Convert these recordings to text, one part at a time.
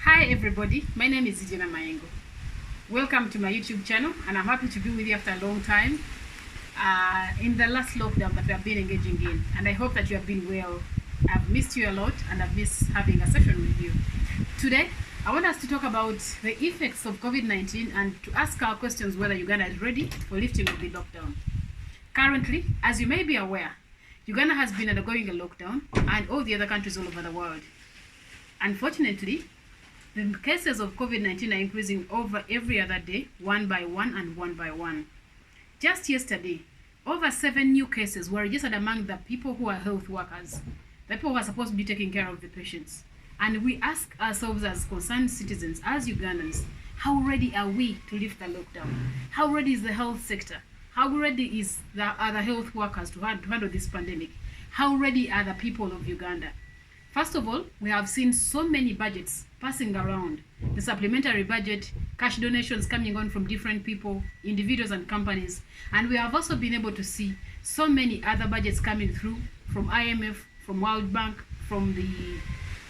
Hi everybody, my name is Lydiah Namayengo. Welcome to my YouTube channel, and I'm happy to be with you after a long time in the last lockdown that we have been engaging in, and I hope that you have been well. I've missed you a lot and I've missed having a session with you. Today, I want us to talk about the effects of COVID-19 and to ask our questions whether Uganda is ready for lifting of the lockdown. Currently, as you may be aware, Uganda has been undergoing a lockdown and all the other countries all over the world. Unfortunately, the cases of COVID-19 are increasing over every other day, one by one and one by one. Just yesterday, over 7 new cases were registered among the people who are health workers, the people who are supposed to be taking care of the patients. And we ask ourselves as concerned citizens, as Ugandans, how ready are we to lift the lockdown? How ready is the health sector? How ready are the health workers to handle this pandemic? How ready are the people of Uganda? First of all, we have seen so many budgets passing around. The supplementary budget, cash donations coming on from different people, individuals and companies. And we have also been able to see so many other budgets coming through from IMF, from World Bank, from the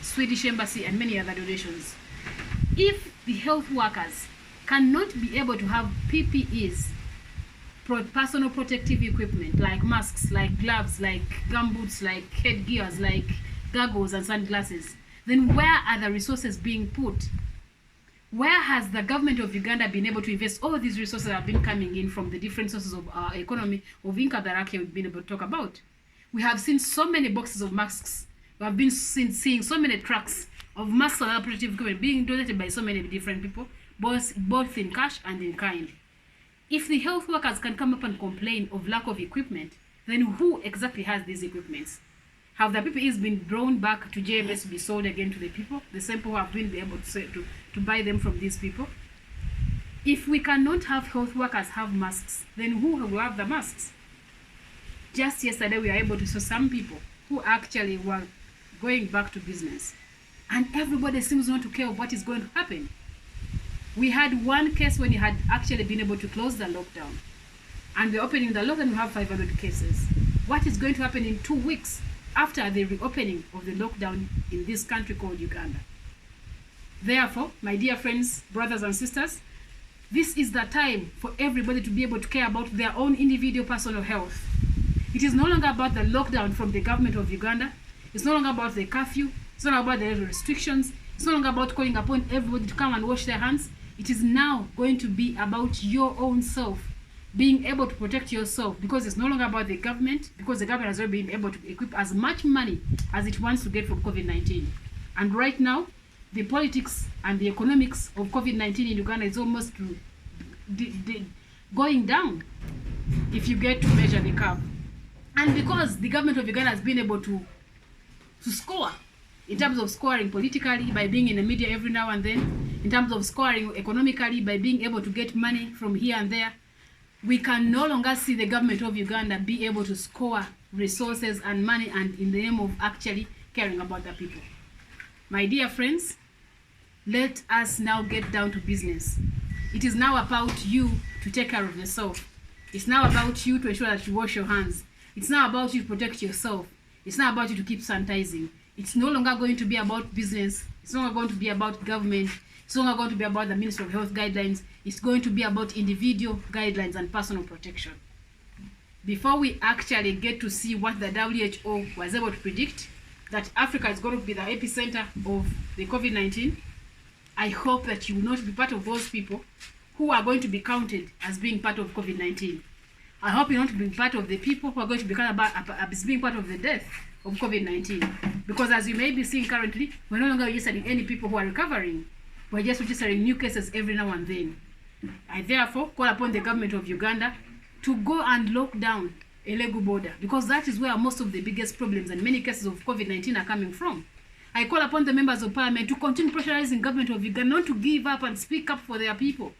Swedish Embassy and many other donations. If the health workers cannot be able to have PPEs, personal protective equipment, like masks, like gloves, like gumboots, like headgears, like goggles and sunglasses, then where are the resources being put? Where has the government of Uganda been able to invest all these resources that have been coming in from the different sources of our economy, of income that we've been able to talk about? We have seen so many boxes of masks. We have been seeing so many trucks of masks and other protective equipment being donated by so many different people, both in cash and in kind. If the health workers can come up and complain of lack of equipment, then who exactly has these equipments? Have the PPEs been drawn back to JMS to be sold again to the people? The same people who have been able to buy them from these people? If we cannot have health workers have masks, then who will have the masks? Just yesterday, we were able to see some people who actually were going back to business. And everybody seems not to care of what is going to happen. We had one case when he had actually been able to close the lockdown. And we're opening the lockdown, we have 500 cases. What is going to happen in 2 weeks after the reopening of the lockdown in this country called Uganda? Therefore, my dear friends, brothers and sisters, this is the time for everybody to be able to care about their own individual personal health. It is no longer about the lockdown from the government of Uganda. It's no longer about the curfew. It's not about the restrictions. It's no longer about calling upon everybody to come and wash their hands. It is now going to be about your own self, being able to protect yourself, because it's no longer about the government, because the government has already been able to equip as much money as it wants to get from COVID-19. And right now, the politics and the economics of COVID-19 in Uganda is almost going down if you get to measure the curve. And because the government of Uganda has been able to score, in terms of scoring politically by being in the media every now and then, in terms of scoring economically by being able to get money from here and there, we can no longer see the government of Uganda be able to score resources and money and in the name of actually caring about the people. My dear friends, let us now get down to business. It is now about you to take care of yourself. It's now about you to ensure that you wash your hands. It's now about you to protect yourself. It's now about you to keep sanitizing. It's no longer going to be about business. It's no longer going to be about government. It's no longer going to be about the Ministry of Health guidelines. It's going to be about individual guidelines and personal protection. Before we actually get to see what the WHO was able to predict, that Africa is going to be the epicenter of the COVID-19, I hope that you will not be part of those people who are going to be counted as being part of COVID-19. I hope you're not being part of the people who are going to be counted as being part of the death of COVID-19. Because as you may be seeing currently, we're no longer registering any people who are recovering. We're just registering new cases every now and then. I therefore call upon the government of Uganda to go and lock down a legal border, because that is where most of the biggest problems and many cases of COVID-19 are coming from. I call upon the members of parliament to continue pressurizing government of Uganda not to give up and speak up for their people,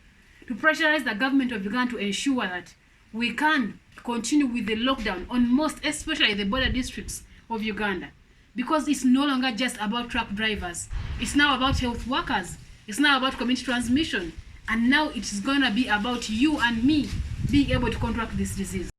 to pressurize the government of Uganda to ensure that we can continue with the lockdown on most, especially the border districts of Uganda, because it's no longer just about truck drivers. It's now about health workers. It's now about community transmission. And now it's going to be about you and me being able to contract this disease.